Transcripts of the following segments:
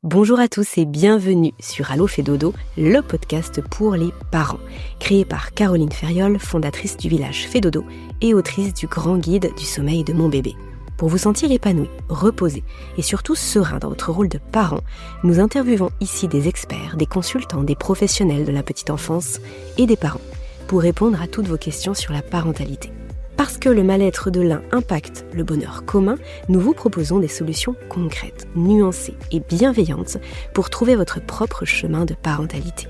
Bonjour à tous et bienvenue sur Allo fait dodo, le podcast pour les parents, créé par Caroline Ferriol, fondatrice du village Fait Dodo et autrice du grand guide du sommeil de mon bébé. Pour vous sentir épanoui, reposé et surtout serein dans votre rôle de parent, nous interviewons ici des experts, des consultants, des professionnels de la petite enfance et des parents pour répondre à toutes vos questions sur la parentalité. Parce que le mal-être de l'un impacte le bonheur commun, nous vous proposons des solutions concrètes, nuancées et bienveillantes pour trouver votre propre chemin de parentalité.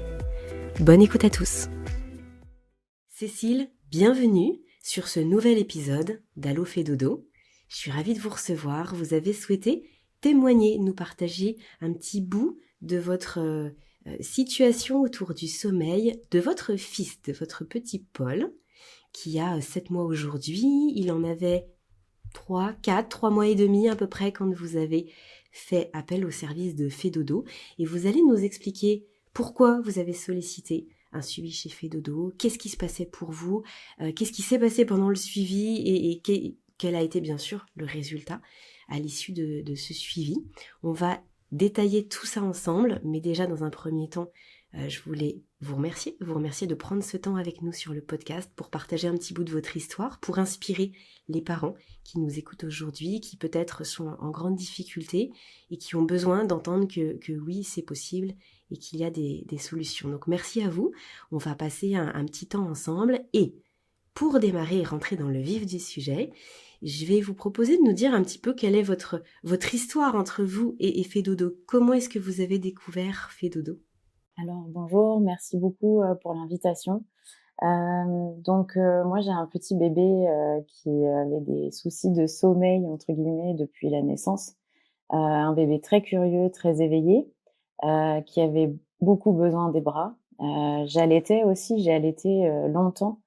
Bonne écoute à tous. Cécile, bienvenue sur ce nouvel épisode d'Allo fait dodo. Je suis ravie de vous recevoir. Vous avez souhaité témoigner, nous partager un petit bout de votre situation autour du sommeil de votre fils, de votre petit Paul, qui a 7 mois aujourd'hui. Il en avait 3 mois et demi à peu près quand vous avez fait appel au service de Fait Dodo. Et vous allez nous expliquer pourquoi vous avez sollicité un suivi chez Fait Dodo, qu'est-ce qui se passait pour vous, qu'est-ce qui s'est passé pendant le suivi et quel a été bien sûr le résultat à l'issue de ce suivi. On va détailler tout ça ensemble, mais déjà dans un premier temps, je voulais vous remercier de prendre ce temps avec nous sur le podcast pour partager un petit bout de votre histoire, pour inspirer les parents qui nous écoutent aujourd'hui, qui peut-être sont en grande difficulté et qui ont besoin d'entendre que oui, c'est possible et qu'il y a des solutions. Donc merci à vous, on va passer un petit temps ensemble et pour démarrer et rentrer dans le vif du sujet, je vais vous proposer de nous dire un petit peu quelle est votre histoire entre vous et Fait Dodo. Comment est-ce que vous avez découvert Fait Dodo ? Alors bonjour, merci beaucoup pour l'invitation. Moi j'ai un petit bébé qui avait des soucis de sommeil entre guillemets depuis la naissance. Un bébé très curieux, très éveillé, qui avait beaucoup besoin des bras. J'allaitais aussi, j'ai allaité longtemps.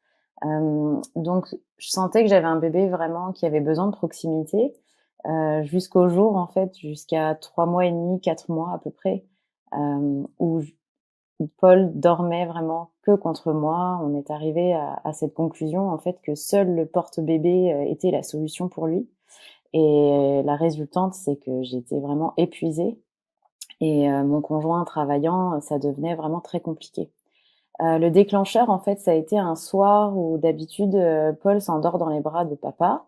Donc je sentais que j'avais un bébé vraiment qui avait besoin de proximité, jusqu'au jour en fait, jusqu'à 3 mois et demi, 4 mois à peu près, où Paul dormait vraiment que contre moi. On est arrivé à cette conclusion, en fait, que seul le porte-bébé était la solution pour lui. Et la résultante, c'est que j'étais vraiment épuisée et mon conjoint travaillant, ça devenait vraiment très compliqué. Le déclencheur, en fait, ça a été un soir où d'habitude, Paul s'endort dans les bras de papa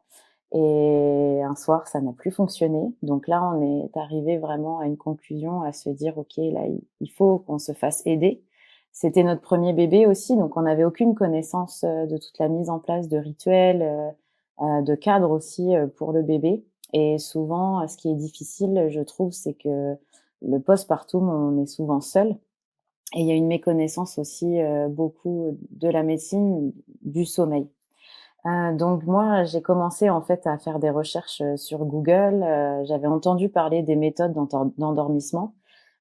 et un soir, ça n'a plus fonctionné. Donc là, on est arrivé vraiment à une conclusion, à se dire: «OK, là, il faut qu'on se fasse aider». C'était notre premier bébé aussi, donc on n'avait aucune connaissance, de toute la mise en place de rituels, de cadres aussi, pour le bébé. Et souvent, ce qui est difficile, je trouve, c'est que le postpartum, on est souvent seul et il y a une méconnaissance aussi, beaucoup de la médecine du sommeil. Donc moi, j'ai commencé en fait à faire des recherches, sur Google. J'avais entendu parler des méthodes d'endormissement,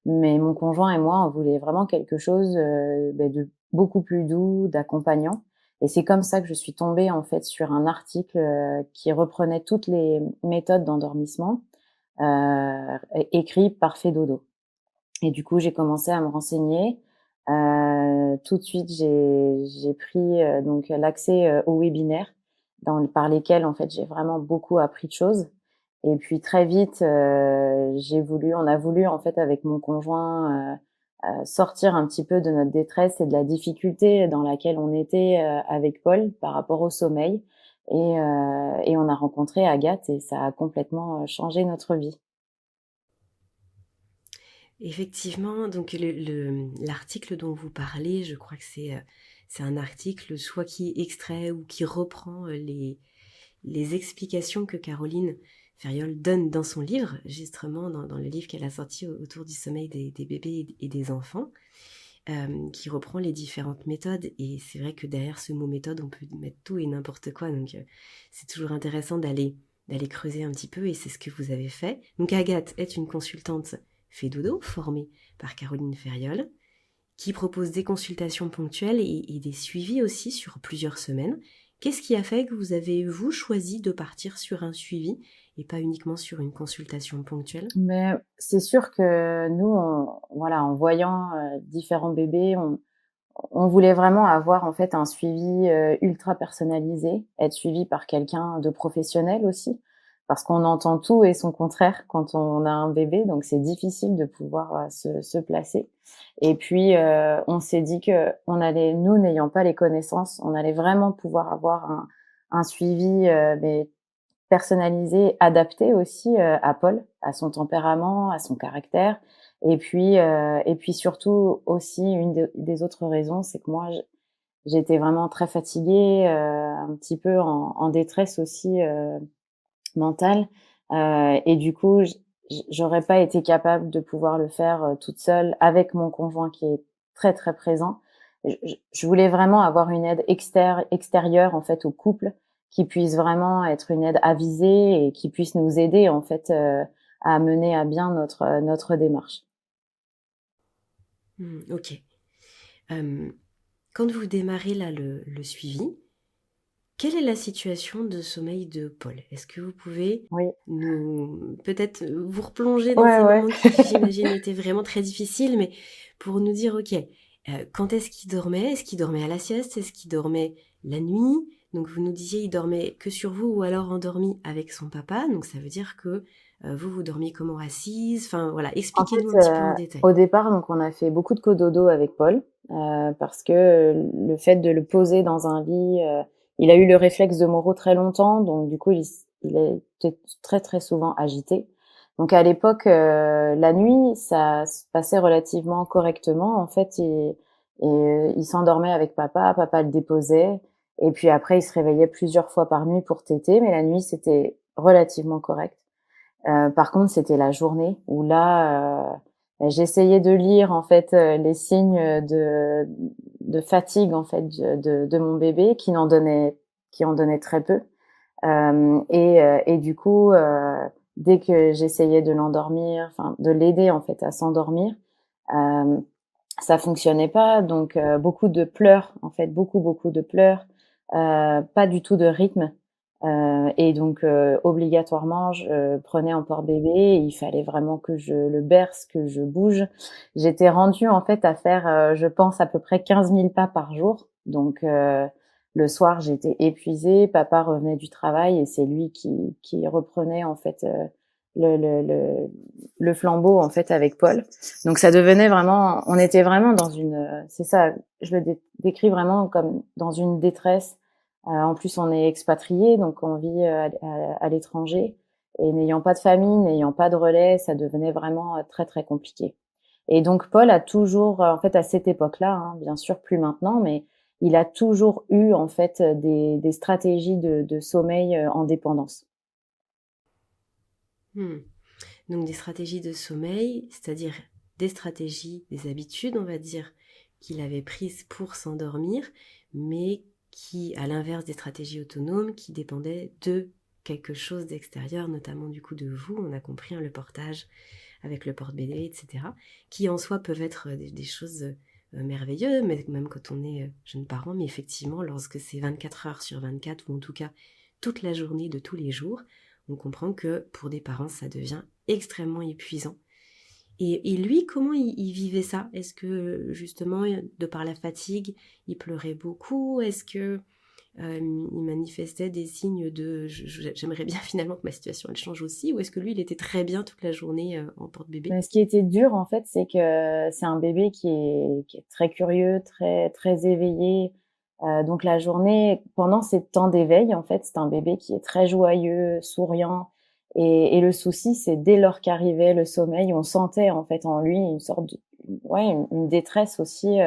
mais mon conjoint et moi, on voulait vraiment quelque chose, de beaucoup plus doux, d'accompagnant. Et c'est comme ça que je suis tombée en fait sur un article, qui reprenait toutes les méthodes d'endormissement, écrit par Fedodo. Et du coup, j'ai commencé à me renseigner. Tout de suite, j'ai pris, donc l'accès, aux webinaires par lesquels, en fait, j'ai vraiment beaucoup appris de choses. Et puis très vite, on a voulu, en fait, avec mon conjoint, sortir un petit peu de notre détresse et de la difficulté dans laquelle on était, avec Paul par rapport au sommeil. Et on a rencontré Agathe et ça a complètement, changé notre vie. Effectivement, donc l'article dont vous parlez, je crois que c'est un article soit qui extrait ou qui reprend les explications que Caroline Ferriol donne dans son livre, justement dans le livre qu'elle a sorti autour du sommeil des bébés et des enfants, qui reprend les différentes méthodes. Et c'est vrai que derrière ce mot méthode, on peut mettre tout et n'importe quoi. Donc c'est toujours intéressant d'aller creuser un petit peu, et c'est ce que vous avez fait. Donc Agathe est une consultante Fait Dodo, formée par Caroline Ferriol, qui propose des consultations ponctuelles et des suivis aussi sur plusieurs semaines. Qu'est-ce qui a fait que vous avez, vous, choisi de partir sur un suivi et pas uniquement sur une consultation ponctuelle ? Mais c'est sûr que nous, voilà, en voyant, différents bébés, on voulait vraiment avoir, en fait, un suivi, ultra personnalisé, être suivi par quelqu'un de professionnel aussi. parce qu'on entend tout et son contraire quand on a un bébé, donc c'est difficile de pouvoir se placer. Et puis on s'est dit que on allait, nous n'ayant pas les connaissances, on allait vraiment pouvoir avoir un suivi mais personnalisé, adapté aussi à Paul, à son tempérament, à son caractère. Et puis surtout aussi des autres raisons, c'est que moi j'étais vraiment très fatiguée, un petit peu en détresse aussi mentale. Et du coup, j'aurais pas été capable de pouvoir le faire toute seule avec mon conjoint qui est très très présent. Je voulais vraiment avoir une aide extérieure en fait au couple, qui puisse vraiment être une aide avisée et qui puisse nous aider en fait à mener à bien notre démarche. Ok. Quand vous démarrez là le suivi, quelle est la situation de sommeil de Paul? Est-ce que vous pouvez Oui. nous peut-être vous replonger dans Ouais, ces ouais. moments qui, j'imagine, étaient vraiment très difficiles, mais pour nous dire, ok, quand est-ce qu'il dormait? Est-ce qu'il dormait à la sieste? Est-ce qu'il dormait la nuit? Donc vous nous disiez, il dormait que sur vous ou alors endormi avec son papa. Donc ça veut dire que vous dormiez comment, assise? Enfin voilà, En expliquez-nous un fait, petit peu en détail. au départ, donc on a fait beaucoup de cododo avec Paul, parce que le fait de le poser dans un lit, il a eu le réflexe de Moro très longtemps, donc du coup, il a été très, très souvent agité. Donc à l'époque, la nuit, ça se passait relativement correctement. En fait, il s'endormait avec papa, papa le déposait et puis après, il se réveillait plusieurs fois par nuit pour téter, mais la nuit, c'était relativement correct. Par contre, c'était la journée où là, j'essayais de lire en fait les signes de fatigue en fait de mon bébé qui en donnait très peu. Et du coup, dès que j'essayais de l'endormir, enfin de l'aider en fait à s'endormir, euh, ça fonctionnait pas. Donc beaucoup de pleurs en fait, beaucoup de pleurs, pas du tout de rythme. Et donc obligatoirement, je prenais en porte-bébé et il fallait vraiment que je le berce, que je bouge. J'étais rendue en fait à faire, je pense à peu près 15 000 pas par jour. Donc le soir, j'étais épuisée. Papa revenait du travail et c'est lui qui reprenait en fait le, le, le, le flambeau en fait avec Paul. Donc ça devenait vraiment, on était vraiment dans une, c'est ça, je le décris vraiment comme dans une détresse. En plus, on est expatrié, donc on vit à l'étranger. Et n'ayant pas de famille, n'ayant pas de relais, ça devenait vraiment très, très compliqué. Et donc, Paul a toujours, en fait, à cette époque-là, hein, bien sûr, plus maintenant, mais il a toujours eu, en fait, des stratégies de sommeil en dépendance. Hmm. Donc des stratégies de sommeil, c'est-à-dire des stratégies, des habitudes, on va dire, qu'il avait prises pour s'endormir, mais qui, à l'inverse des stratégies autonomes, qui dépendaient de quelque chose d'extérieur, notamment du coup de vous, on a compris, hein, le portage avec le porte-bébé, etc., qui en soi peuvent être des choses merveilleuses, mais même quand on est jeune parent, mais effectivement, lorsque c'est 24 heures sur 24, ou en tout cas toute la journée de tous les jours, on comprend que pour des parents, ça devient extrêmement épuisant. Et lui, comment il vivait ça? Est-ce que justement, de par la fatigue, il pleurait beaucoup? Est-ce que il manifestait des signes de j'aimerais bien finalement que ma situation elle change aussi? Ou est-ce que lui, il était très bien toute la journée en porte-bébé? Mais ce qui était dur, en fait, c'est que c'est un bébé qui est très curieux, très, très éveillé. Donc la journée, pendant ces temps d'éveil, en fait, c'est un bébé qui est très joyeux, souriant. Et le souci, c'est dès lors qu'arrivait le sommeil, on sentait en fait en lui une sorte de, ouais, une détresse aussi,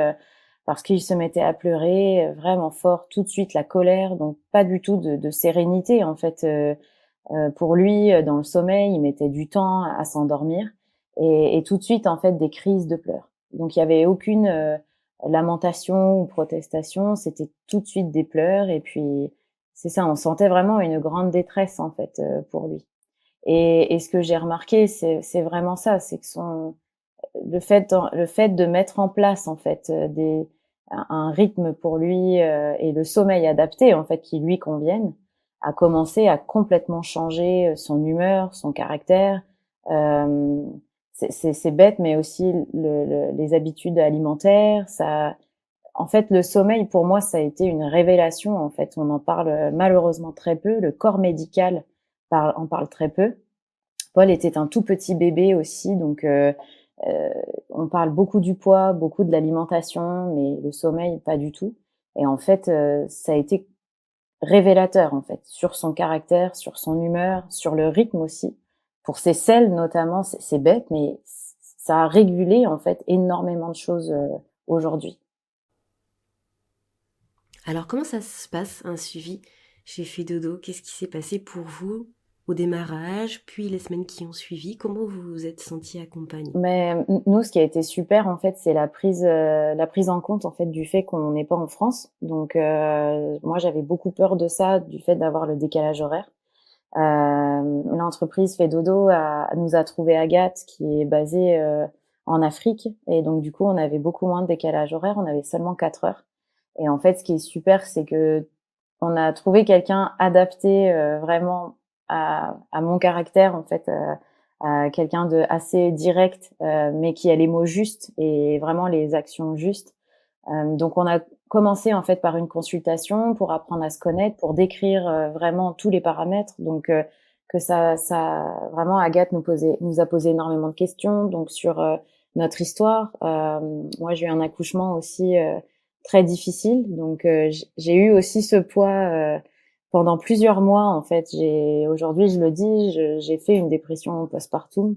parce qu'il se mettait à pleurer vraiment fort, tout de suite la colère, donc pas du tout de sérénité en fait. Pour lui, dans le sommeil, il mettait du temps à s'endormir et tout de suite, en fait, des crises de pleurs. Donc il y avait aucune lamentation ou protestation, c'était tout de suite des pleurs et puis c'est ça, on sentait vraiment une grande détresse en fait pour lui. Et ce que j'ai remarqué, c'est vraiment ça, c'est que le fait de mettre en place en fait un rythme pour lui et le sommeil adapté en fait qui lui convienne a commencé à complètement changer son humeur, son caractère. Euh, c'est bête, mais aussi les habitudes alimentaires. Ça, en fait, le sommeil pour moi, ça a été une révélation. En fait, on en parle malheureusement très peu. Le corps médical en parle très peu. Paul était un tout petit bébé aussi, donc on parle beaucoup du poids, beaucoup de l'alimentation, mais le sommeil, pas du tout. Et en fait, ça a été révélateur, en fait, sur son caractère, sur son humeur, sur le rythme aussi. Pour ses selles notamment, c'est bête, mais ça a régulé, en fait, énormément de choses, aujourd'hui. Alors comment ça se passe un suivi chez Fedodo? Qu'est-ce qui s'est passé pour vous au démarrage, puis les semaines qui ont suivi? Comment vous vous êtes senti accompagné? Mais nous, ce qui a été super, en fait, c'est la prise en compte, en fait, du fait qu'on n'est pas en France. Donc, moi, j'avais beaucoup peur de ça, du fait d'avoir le décalage horaire. L'entreprise Fedodo nous a trouvé Agathe, qui est basée en Afrique, et donc du coup, on avait beaucoup moins de décalage horaire. On avait seulement 4 heures. Et en fait, ce qui est super, c'est que on a trouvé quelqu'un adapté vraiment à mon caractère, en fait, à quelqu'un de assez direct, mais qui a les mots justes et vraiment les actions justes. Donc on a commencé en fait par une consultation pour apprendre à se connaître, pour décrire vraiment tous les paramètres. Donc que ça vraiment Agathe nous a posé énormément de questions donc sur notre histoire. Moi j'ai eu un accouchement aussi très difficile, donc j'ai eu aussi ce poids pendant plusieurs mois en fait. Aujourd'hui je le dis, j'ai fait une dépression postpartum.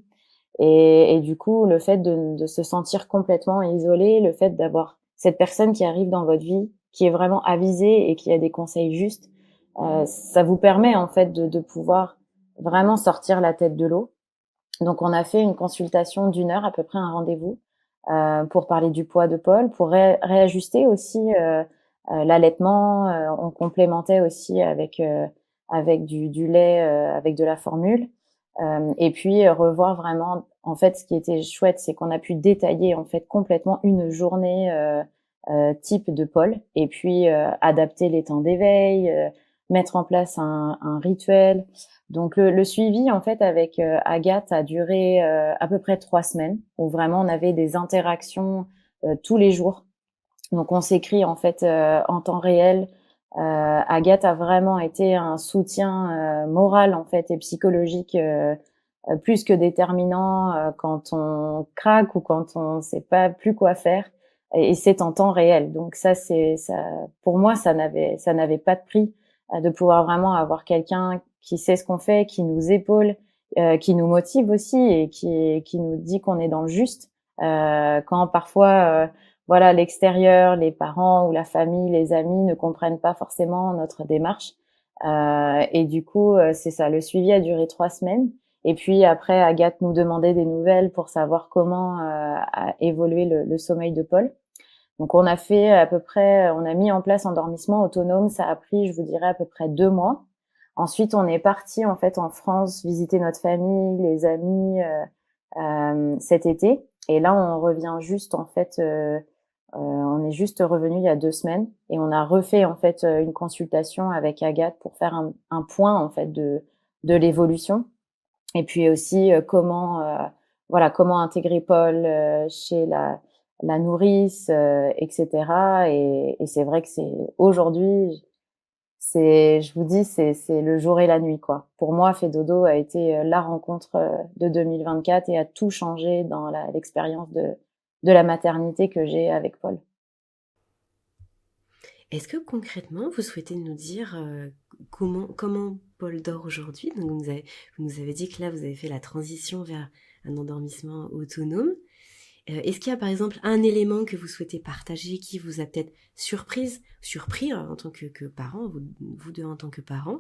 Et du coup, le fait de se sentir complètement isolé, le fait d'avoir cette personne qui arrive dans votre vie, qui est vraiment avisée et qui a des conseils justes, ça vous permet en fait de pouvoir vraiment sortir la tête de l'eau. Donc, on a fait une consultation d'une heure, à peu près un rendez-vous, pour parler du poids de Paul, pour réajuster aussi l'allaitement. On complémentait aussi avec du lait, avec de la formule. Et puis revoir vraiment, en fait, ce qui était chouette, c'est qu'on a pu détailler en fait complètement une journée type de Paul, et puis adapter les temps d'éveil, mettre en place un rituel. Donc le suivi en fait avec Agathe a duré à peu près 3 semaines, où vraiment on avait des interactions tous les jours. Donc on s'écrit en fait en temps réel. Agathe a vraiment été un soutien moral en fait et psychologique plus que déterminant quand on craque ou quand on sait pas plus quoi faire. Et c'est en temps réel. Donc ça, pour moi ça n'avait pas de prix de pouvoir vraiment avoir quelqu'un qui sait ce qu'on fait, qui nous épaule, qui nous motive aussi et qui nous dit qu'on est dans le juste. Quand parfois voilà, l'extérieur, les parents ou la famille, les amis ne comprennent pas forcément notre démarche. Et du coup, c'est ça. Le suivi a duré 3 semaines. Et puis après, Agathe nous demandait des nouvelles pour savoir comment a évolué le sommeil de Paul. Donc on a fait à peu près, on a mis en place un endormissement autonome. Ça a pris, je vous dirais, à peu près 2 mois. Ensuite, on est parti en fait en France visiter notre famille, les amis cet été. Et là, on revient juste en fait. On est juste revenu il y a 2 semaines et on a refait en fait une consultation avec Agathe pour faire un point en fait de l'évolution, et puis aussi comment intégrer Paul chez la nourrice, etc. Et c'est vrai que c'est aujourd'hui, je vous dis, c'est le jour et la nuit quoi. Pour moi, Fedodo a été la rencontre de 2024 et a tout changé dans l'expérience de la maternité que j'ai avec Paul. Est-ce que concrètement, vous souhaitez nous dire comment Paul dort aujourd'hui? Donc vous nous avez dit que là, vous avez fait la transition vers un endormissement autonome. Est-ce qu'il y a par exemple un élément que vous souhaitez partager qui vous a peut-être surpris en tant que parent, vous deux en tant que parents,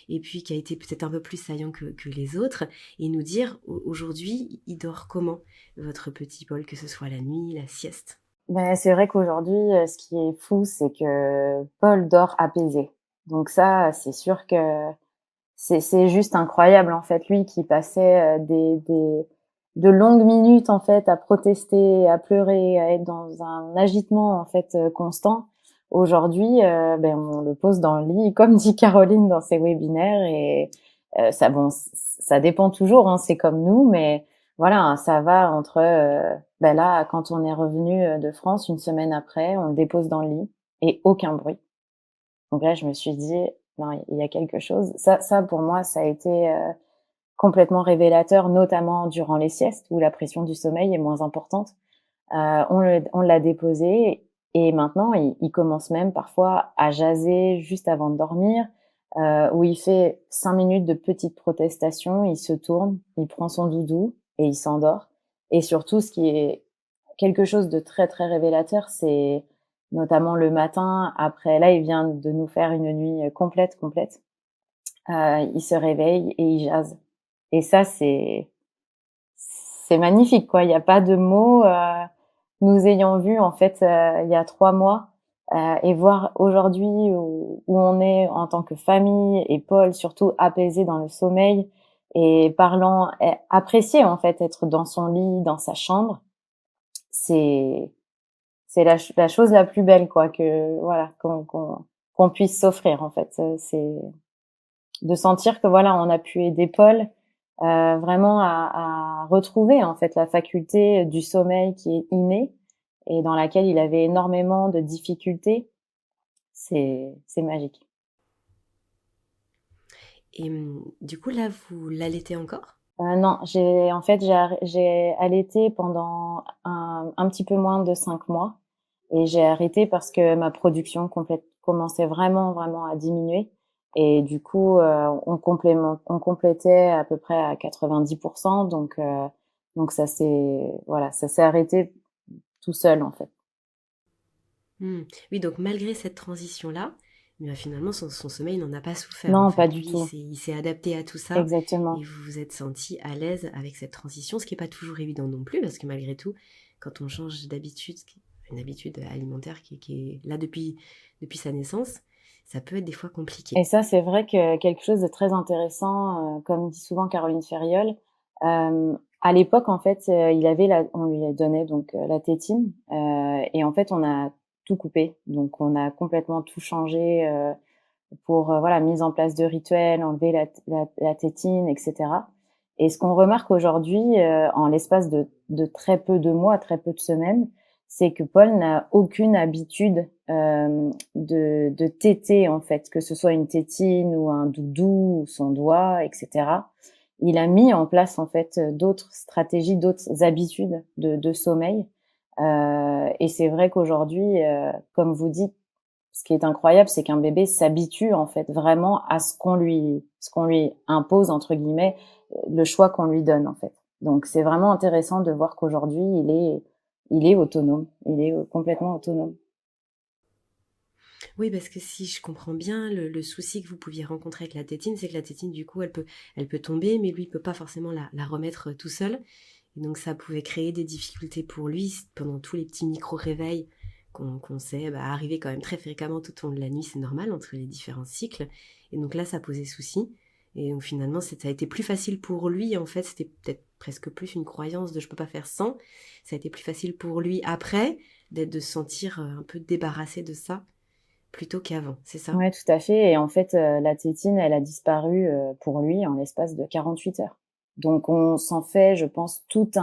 et puis qui a été peut-être un peu plus saillant que les autres, et nous dire aujourd'hui, il dort comment, votre petit Paul, que ce soit la nuit, la sieste? Ben, c'est vrai qu'aujourd'hui, ce qui est fou, c'est que Paul dort apaisé. Donc ça, c'est sûr que c'est juste incroyable, en fait. Lui qui passait de longues minutes, en fait, à protester, à pleurer, à être dans un agitement, en fait, constant. Aujourd'hui, ben, on le pose dans le lit, comme dit Caroline dans ses webinaires, et ça, bon, ça dépend toujours, hein, c'est comme nous, mais voilà, hein, ça va entre, ben là, quand on est revenu de France, une semaine après, on le dépose dans le lit et aucun bruit. Donc là, je me suis dit, non, il y a quelque chose. Ça pour moi, ça a été, complètement révélateur, notamment durant les siestes où la pression du sommeil est moins importante. On l'a déposé et maintenant il commence même parfois à jaser juste avant de dormir, où il fait 5 minutes de petites protestations, il se tourne, il prend son doudou et il s'endort. Et surtout, ce qui est quelque chose de très, très révélateur, c'est notamment le matin après là, il vient de nous faire une nuit, complète, complète. Il se réveille et il jase et ça, c'est magnifique, quoi. Il y a pas de mots, nous ayant vus, en fait, il y a 3 mois, et voir aujourd'hui où on est en tant que famille et Paul surtout apaisé dans le sommeil et parlant et apprécier, en fait, être dans son lit, dans sa chambre, c'est c'est la chose la plus belle, quoi, que voilà, qu'on puisse s'offrir, en fait. C'est de sentir que voilà, on a pu aider Paul, vraiment à retrouver en fait la faculté du sommeil qui est innée et dans laquelle il avait énormément de difficultés. C'est magique. Et du coup, là, vous l'allaitez encore? Non, j'ai allaité pendant un petit peu moins de 5 mois et j'ai arrêté parce que ma production complète commençait vraiment, vraiment à diminuer et du coup, on complétait à peu près à 90 donc ça s'est arrêté tout seul, en fait. Oui, donc malgré cette transition-là, finalement, son sommeil n'en a pas souffert, en Non, pas fait. du Lui, tout. il s'est adapté à tout ça et Exactement. vous vous êtes sentis à l'aise avec cette transition, ce qui est pas toujours évident non plus, parce que malgré tout, quand on change d'habitude, une habitude alimentaire qui est là depuis sa naissance, ça peut être des fois compliqué. Et ça, c'est vrai que quelque chose de très intéressant, comme dit souvent Caroline Ferriol, à l'époque, en fait, on lui donnait donc, la tétine, et en fait, on a tout coupé. Donc on a complètement tout changé, pour, voilà, mise en place de rituels, enlever la tétine et cetera. Et ce qu'on remarque aujourd'hui, en l'espace de très peu de mois, très peu de semaines, c'est que Paul n'a aucune habitude, de téter, en fait, que ce soit une tétine ou un doudou ou son doigt et cetera. Il a mis en place, en fait, d'autres stratégies, d'autres habitudes de sommeil, et c'est vrai qu'aujourd'hui, comme vous dites, ce qui est incroyable, c'est qu'un bébé s'habitue en fait vraiment à ce qu'on lui impose entre guillemets, le choix qu'on lui donne en fait. Donc c'est vraiment intéressant de voir qu'aujourd'hui il est autonome, il est complètement autonome. Oui, parce que si je comprends bien, le souci que vous pouviez rencontrer avec la tétine, c'est que la tétine, du coup, elle peut tomber, mais lui, il peut pas forcément la remettre tout seul. Et donc, ça pouvait créer des difficultés pour lui pendant tous les petits micro-réveils qu'on sait arriver quand même très fréquemment tout au long de la nuit, c'est normal, entre les différents cycles. Et donc là, ça posait souci. Et donc, finalement, ça a été plus facile pour lui. En fait, c'était peut-être presque plus une croyance de je peux pas faire sans. Ça a été plus facile pour lui après de se sentir un peu débarrassé de ça plutôt qu'avant, c'est ça? Ouais, tout à fait et en fait, la tétine, elle a disparu, pour lui en l'espace de 48 heures. Donc on s'en fait, je pense, toute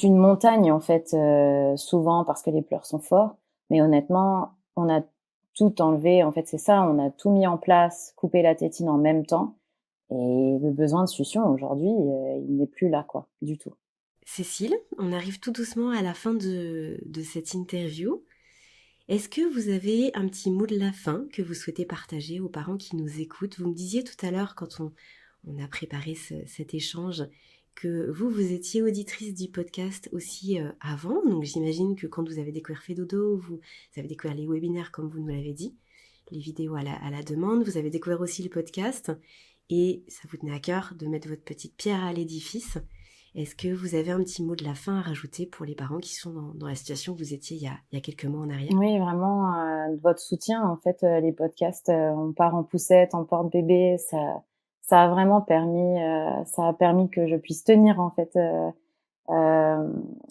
une montagne en fait, souvent parce que les pleurs sont forts. Mais honnêtement, on a tout enlevé. En fait, c'est ça, on a tout mis en place, coupé la tétine en même temps et le besoin de succion aujourd'hui, il n'est plus là, quoi, du tout. Cécile, on arrive tout doucement à la fin de cette interview. Est-ce que vous avez un petit mot de la fin que vous souhaitez partager aux parents qui nous écoutent? Vous me disiez tout à l'heure, quand on a préparé cet échange, que vous étiez auditrice du podcast aussi avant. Donc j'imagine que quand vous avez découvert Fedodo, vous avez découvert les webinaires comme vous nous l'avez dit, les vidéos à la demande. Vous avez découvert aussi le podcast et ça vous tenait à cœur de mettre votre petite pierre à l'édifice. Est-ce que vous avez un petit mot de la fin à rajouter pour les parents qui sont dans la situation où vous étiez il y a quelques mois en arrière? Oui, vraiment, de votre soutien. En fait, les podcasts, On part en poussette, on porte bébé, ça a vraiment permis, ça a permis que je puisse tenir, en fait,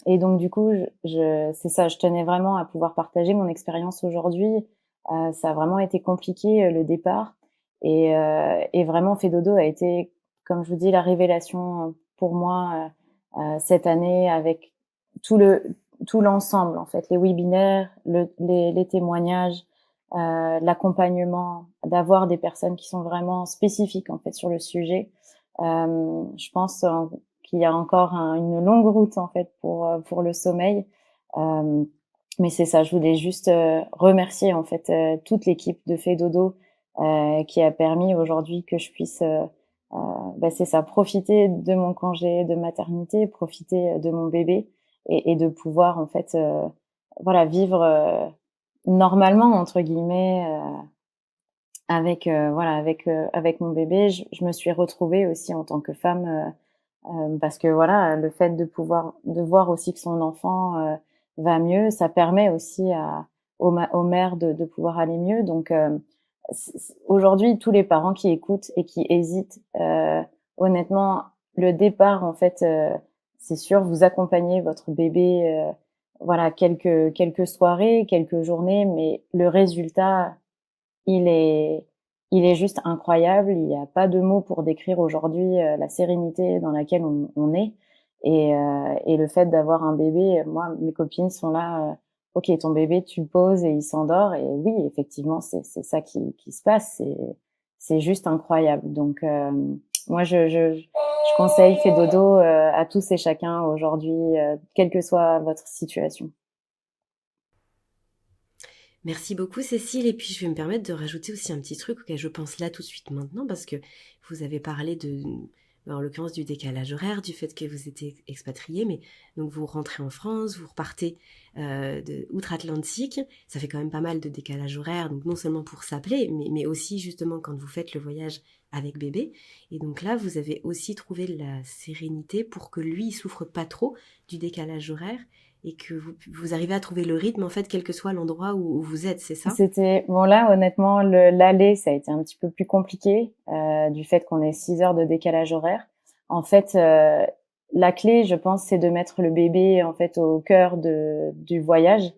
et donc du coup, c'est ça, je tenais vraiment à pouvoir partager mon expérience aujourd'hui. Ça a vraiment été compliqué, le départ et vraiment Fedodo a été, comme je vous dis, la révélation pour moi, cette année avec tout le tout l'ensemble, en fait, les webinaires, les témoignages, l'accompagnement, d'avoir des personnes qui sont vraiment spécifiques en fait sur le sujet. Je pense qu'il y a encore une longue route en fait pour le sommeil. Mais c'est ça, je voulais juste remercier en fait toute l'équipe de Fedodo qui a permis aujourd'hui que je puisse c'est ça, profiter de mon congé de maternité, profiter de mon bébé et de pouvoir en fait vivre normalement entre guillemets avec mon bébé. Je me suis retrouvée aussi en tant que femme parce que voilà, le fait de voir aussi que son enfant va mieux, ça permet aussi aux mères de pouvoir aller mieux. Donc aujourd'hui, tous les parents qui écoutent et qui hésitent, honnêtement, le départ en fait, c'est sûr, vous accompagnez votre bébé, quelques soirées, quelques journées, mais le résultat, il est juste incroyable. Il n'y a pas de mots pour décrire aujourd'hui la sérénité dans laquelle on est. Et le fait d'avoir un bébé, moi, mes copines sont là, ok, ton bébé, tu le poses et il s'endort. Et oui, effectivement, c'est ça qui se passe. C'est juste incroyable. Donc, moi, je conseille Fedodo à tous et chacun aujourd'hui, quelle que soit votre situation. Merci beaucoup Cécile, et puis je vais me permettre de rajouter aussi un petit truc auquel je pense là tout de suite maintenant, parce que vous avez parlé en l'occurrence du décalage horaire, du fait que vous étiez expatrié, mais donc vous rentrez en France, vous repartez outre-Atlantique, ça fait quand même pas mal de décalage horaire, donc non seulement pour s'appeler, mais aussi justement quand vous faites le voyage avec bébé, et donc là vous avez aussi trouvé la sérénité pour que lui il souffre pas trop du décalage horaire, et que vous arrivez à trouver le rythme, en fait, quel que soit l'endroit où vous êtes, c'est ça ? Bon là, honnêtement, l'aller, ça a été un petit peu plus compliqué, du fait qu'on ait 6 heures de décalage horaire. En fait, la clé, je pense, c'est de mettre le bébé, en fait, au cœur du voyage,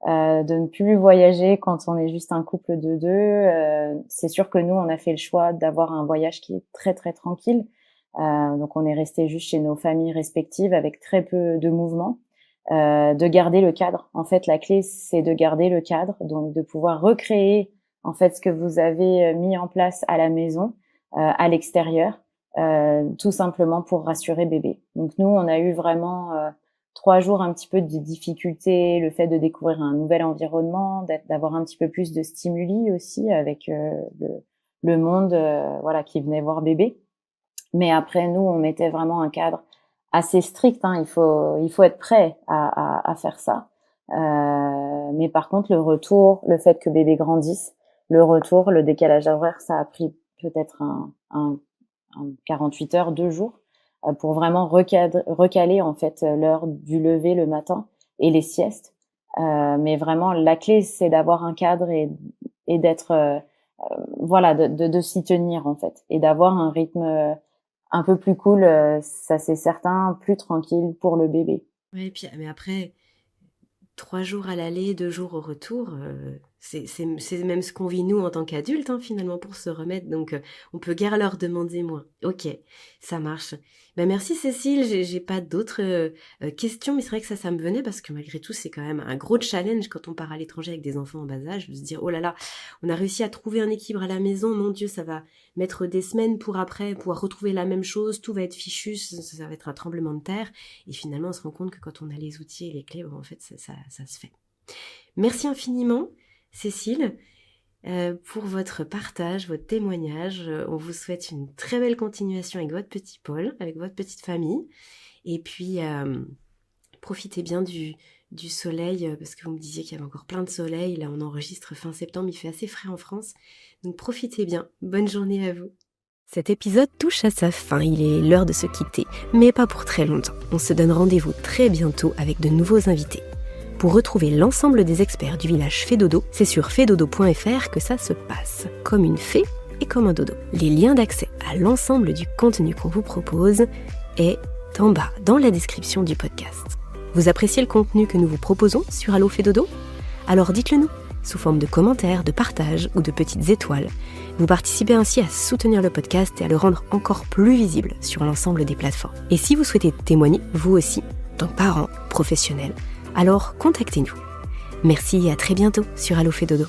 de ne plus voyager quand on est juste un couple de deux. C'est sûr que nous, on a fait le choix d'avoir un voyage qui est très, très tranquille. Donc, on est resté juste chez nos familles respectives avec très peu de mouvements. De garder le cadre. En fait, la clé, c'est de garder le cadre, donc de pouvoir recréer en fait ce que vous avez mis en place à la maison, à l'extérieur, tout simplement pour rassurer bébé. Donc nous, on a eu vraiment 3 jours un petit peu de difficulté, le fait de découvrir un nouvel environnement, d'avoir un petit peu plus de stimuli aussi avec le monde qui venait voir bébé. Mais après, nous, on mettait vraiment un cadre assez strict, hein. Il faut être prêt à faire ça. Mais par contre, le retour, le fait que bébé grandisse, le décalage horaire, ça a pris peut-être un 48 heures, 2 jours, pour vraiment recaler en fait l'heure du lever le matin et les siestes. Mais vraiment, la clé, c'est d'avoir un cadre et d'être, de s'y tenir en fait, et d'avoir un rythme un peu plus cool, ça c'est certain, plus tranquille pour le bébé. Oui, mais après, 3 jours à l'aller, 2 jours au retour, c'est même ce qu'on vit nous en tant qu'adultes, hein, finalement, pour se remettre. Donc, on peut guère leur demander moins. Ok, ça marche. Merci Cécile, j'ai pas d'autres questions, mais c'est vrai que ça me venait parce que malgré tout, c'est quand même un gros challenge quand on part à l'étranger avec des enfants en bas âge, de se dire, oh là là, on a réussi à trouver un équilibre à la maison, mon Dieu, ça va mettre des semaines pour après pouvoir retrouver la même chose, tout va être fichu, ça va être un tremblement de terre, et finalement on se rend compte que quand on a les outils et les clés, en fait ça se fait. Merci infiniment Cécile pour votre partage, votre témoignage. On vous souhaite une très belle continuation avec votre petit Paul, avec votre petite famille, et puis profitez bien du soleil, parce que vous me disiez qu'il y avait encore plein de soleil. Là on enregistre fin septembre, il fait assez frais en France, donc profitez bien. Bonne journée à vous. Cet épisode touche à sa fin, il est l'heure de se quitter, mais pas pour très longtemps. On se donne rendez-vous très bientôt avec de nouveaux invités. Pour retrouver l'ensemble des experts du village Fedodo, c'est sur fedodo.fr que ça se passe, comme une fée et comme un dodo. Les liens d'accès à l'ensemble du contenu qu'on vous propose est en bas dans la description du podcast. Vous appréciez le contenu que nous vous proposons sur Allo Fedodo ? Alors dites-le nous, sous forme de commentaires, de partages ou de petites étoiles. Vous participez ainsi à soutenir le podcast et à le rendre encore plus visible sur l'ensemble des plateformes. Et si vous souhaitez témoigner, vous aussi, tant parents, professionnels, alors contactez-nous. Merci et à très bientôt sur Allo Fedodo.